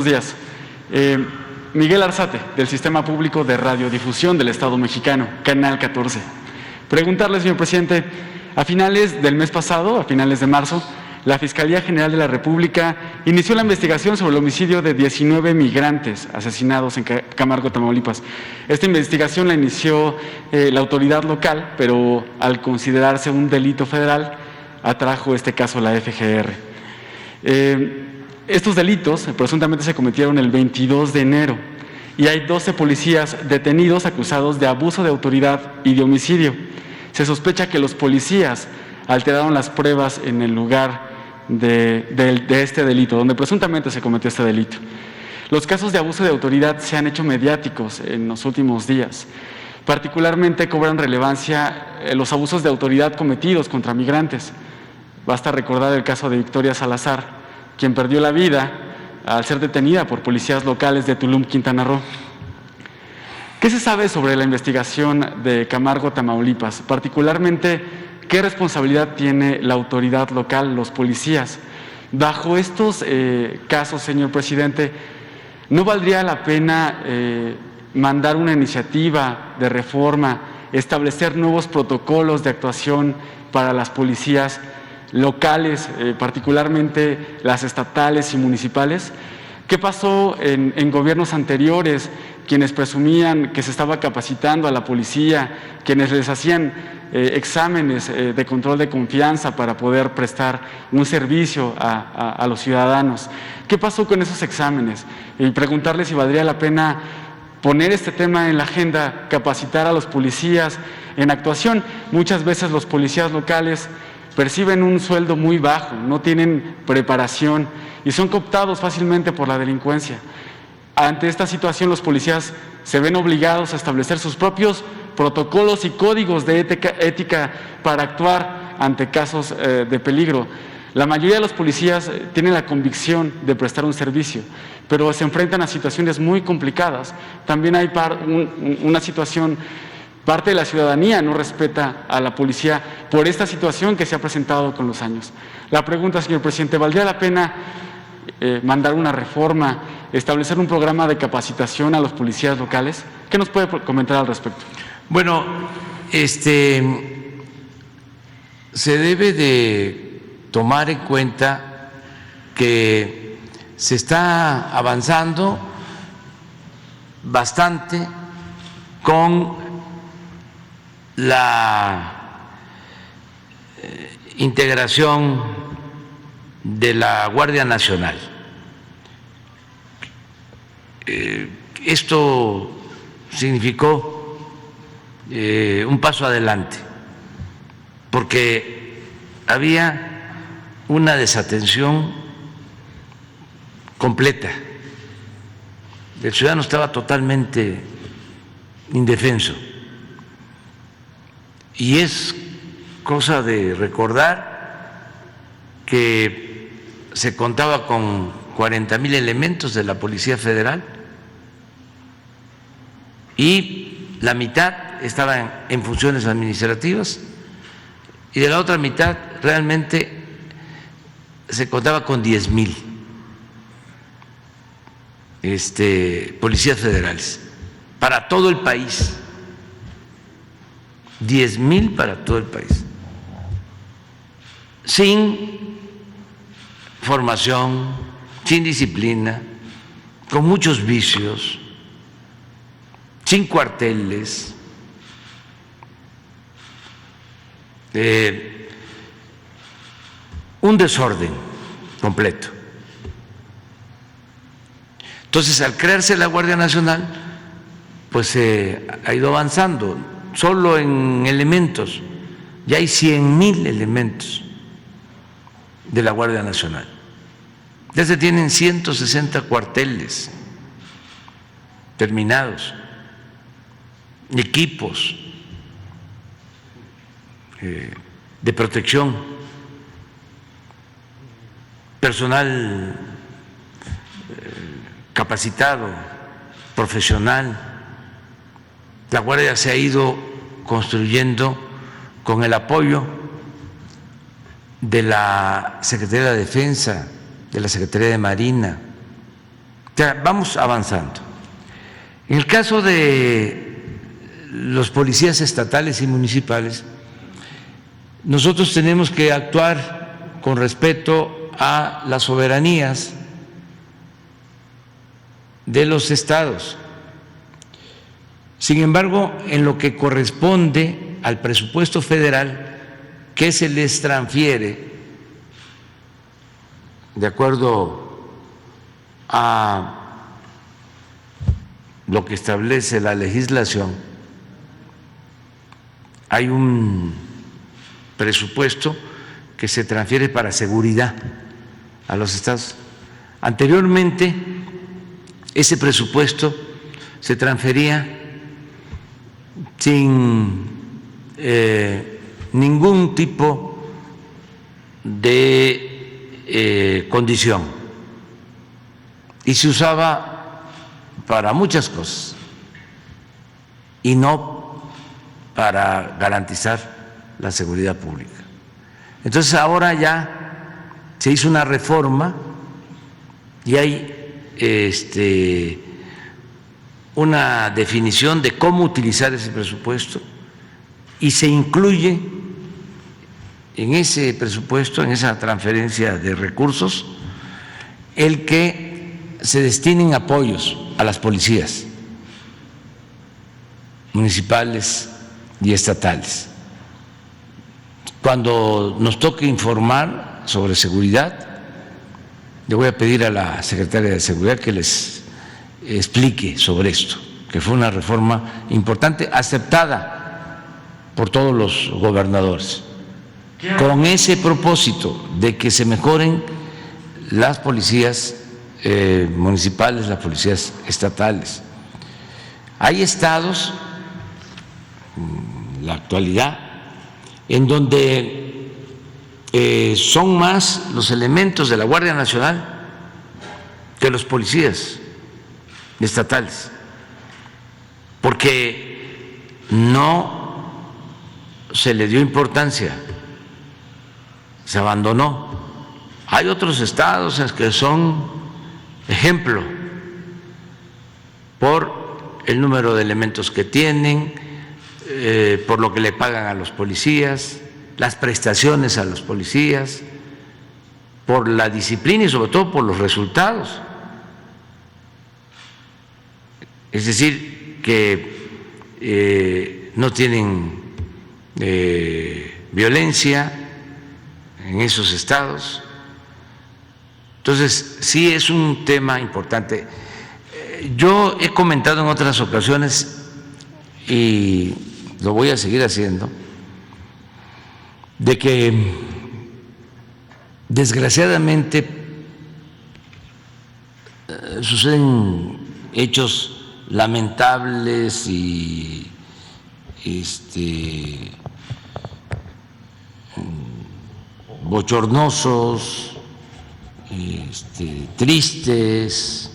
Buenos días. Miguel Arzate, del Sistema Público de Radiodifusión del Estado Mexicano, Canal 14. Preguntarle, señor presidente, a finales del mes pasado, a finales de marzo, la Fiscalía General de la República inició la investigación sobre el homicidio de 19 migrantes asesinados en Camargo, Tamaulipas. Esta investigación la inició la autoridad local, pero al considerarse un delito federal, atrajo este caso a la FGR. Estos delitos presuntamente se cometieron el 22 de enero y hay 12 policías detenidos acusados de abuso de autoridad y de homicidio. Se sospecha que los policías alteraron las pruebas en el lugar de este delito, donde presuntamente se cometió este delito. Los casos de abuso de autoridad se han hecho mediáticos en los últimos días. Particularmente cobran relevancia los abusos de autoridad cometidos contra migrantes. Basta recordar el caso de Victoria Salazar, quien perdió la vida al ser detenida por policías locales de Tulum, Quintana Roo. ¿Qué se sabe sobre la investigación de Camargo, Tamaulipas? Particularmente, ¿qué responsabilidad tiene la autoridad local, los policías? Bajo estos casos, señor presidente, ¿no valdría la pena mandar una iniciativa de reforma, establecer nuevos protocolos de actuación para las policías locales, particularmente las estatales y municipales? ¿Qué pasó en gobiernos anteriores, quienes presumían que se estaba capacitando a la policía, quienes les hacían exámenes de control de confianza para poder prestar un servicio a los ciudadanos? ¿Qué pasó con esos exámenes? Y preguntarle si valdría la pena poner este tema en la agenda, capacitar a los policías en actuación. Muchas veces los policías locales perciben un sueldo muy bajo, no tienen preparación y son cooptados fácilmente por la delincuencia. Ante esta situación, los policías se ven obligados a establecer sus propios protocolos y códigos de ética para actuar ante casos de peligro. La mayoría de los policías tienen la convicción de prestar un servicio, pero se enfrentan a situaciones muy complicadas. También hay una situación. Parte de la ciudadanía no respeta a la policía por esta situación que se ha presentado con los años. La pregunta, señor presidente, ¿valdría la pena mandar una reforma, establecer un programa de capacitación a los policías locales? ¿Qué nos puede comentar al respecto? Bueno, se debe de tomar en cuenta que se está avanzando bastante con la integración de la Guardia Nacional. Esto significó un paso adelante, porque había una desatención completa. El ciudadano estaba totalmente indefenso. Y es cosa de recordar que se contaba con 40,000 elementos de la Policía Federal y la mitad estaban en funciones administrativas y de la otra mitad realmente se contaba con 10,000 policías federales para todo el país. 10,000 para todo el país, sin formación, sin disciplina, con muchos vicios, sin cuarteles, un desorden completo. Entonces, al crearse la Guardia Nacional, pues se ha ido avanzando. Solo en elementos, ya hay 100,000 elementos de la Guardia Nacional. Ya se tienen 160 cuarteles terminados, equipos de protección, personal capacitado, profesional. La Guardia se ha ido construyendo con el apoyo de la Secretaría de Defensa, de la Secretaría de Marina, sea, vamos avanzando. En el caso de los policías estatales y municipales, nosotros tenemos que actuar con respeto a las soberanías de los estados. Sin embargo, en lo que corresponde al presupuesto federal que se les transfiere de acuerdo a lo que establece la legislación, hay un presupuesto que se transfiere para seguridad a los estados. Anteriormente, ese presupuesto se transfería sin ningún tipo de condición y se usaba para muchas cosas y no para garantizar la seguridad pública. Entonces ahora ya se hizo una reforma y hay una definición de cómo utilizar ese presupuesto y se incluye en ese presupuesto, en esa transferencia de recursos, el que se destinen apoyos a las policías municipales y estatales. Cuando nos toque informar sobre seguridad, le voy a pedir a la secretaria de Seguridad que les explique sobre esto, que fue una reforma importante, aceptada por todos los gobernadores, con ese propósito de que se mejoren las policías municipales, las policías estatales. Hay estados, en la actualidad, en donde son más los elementos de la Guardia Nacional que los policías estatales, porque no se le dio importancia, se abandonó. Hay otros estados que son ejemplo por el número de elementos que tienen, por lo que le pagan a los policías, las prestaciones a los policías, por la disciplina y sobre todo por los resultados. Es decir, que no tienen violencia en esos estados. Entonces, sí es un tema importante. Yo he comentado en otras ocasiones y lo voy a seguir haciendo, de que desgraciadamente suceden hechos lamentables y bochornosos, tristes,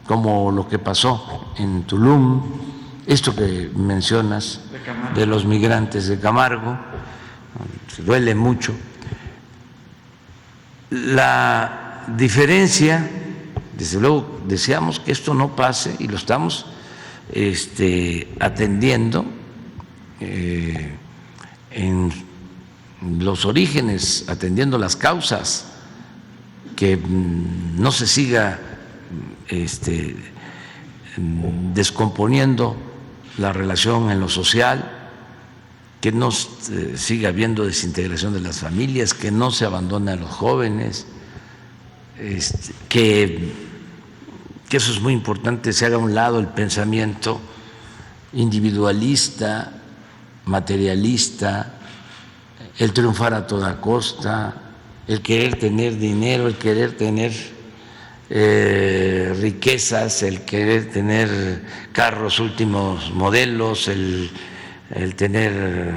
como lo que pasó en Tulum, esto que mencionas de los migrantes de Camargo, duele mucho. La diferencia, desde luego, deseamos que esto no pase y lo estamos atendiendo en los orígenes, atendiendo las causas, que no se siga descomponiendo la relación en lo social, que no siga habiendo desintegración de las familias, que no se abandone a los jóvenes, que eso es muy importante, se haga a un lado el pensamiento individualista, materialista, el triunfar a toda costa, el querer tener dinero, el querer tener riquezas, el querer tener carros últimos modelos, el tener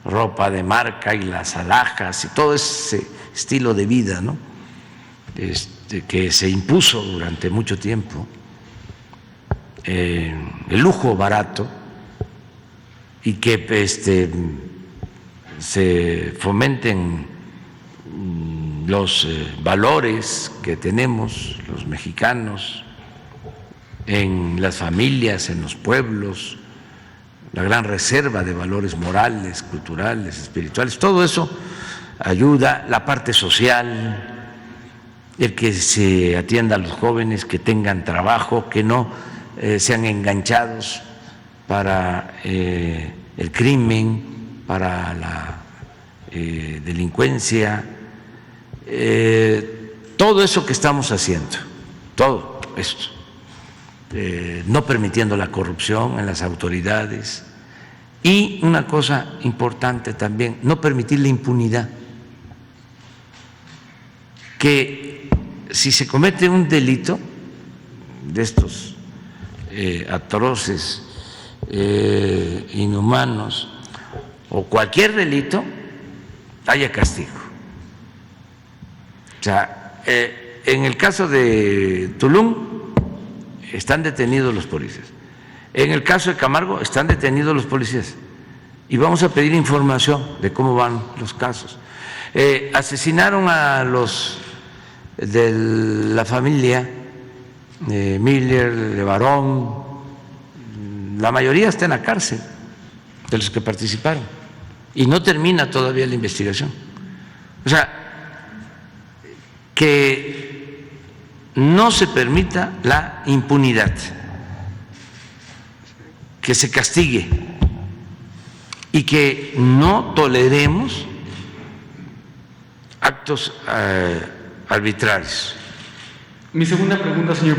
ropa de marca y las alhajas y todo ese estilo de vida, ¿no? Que se impuso durante mucho tiempo, el lujo barato, y que se fomenten los valores que tenemos los mexicanos, en las familias, en los pueblos, la gran reserva de valores morales, culturales, espirituales, todo eso ayuda, la parte social, el que se atienda a los jóvenes, que tengan trabajo, que no sean enganchados para el crimen, para la delincuencia, todo eso que estamos haciendo, todo esto, no permitiendo la corrupción en las autoridades y una cosa importante también, no permitir la impunidad, que si se comete un delito de estos atroces, inhumanos o cualquier delito, haya castigo. O sea, en el caso de Tulum están detenidos los policías. En el caso de Camargo están detenidos los policías. Y vamos a pedir información de cómo van los casos. Asesinaron a los de la familia Miller, de Barón. La mayoría está en la cárcel de los que participaron. Y no termina todavía la investigación. O sea, que no se permita la impunidad, que se castigue y que no toleremos actos arbitrarios. Mi segunda pregunta, señor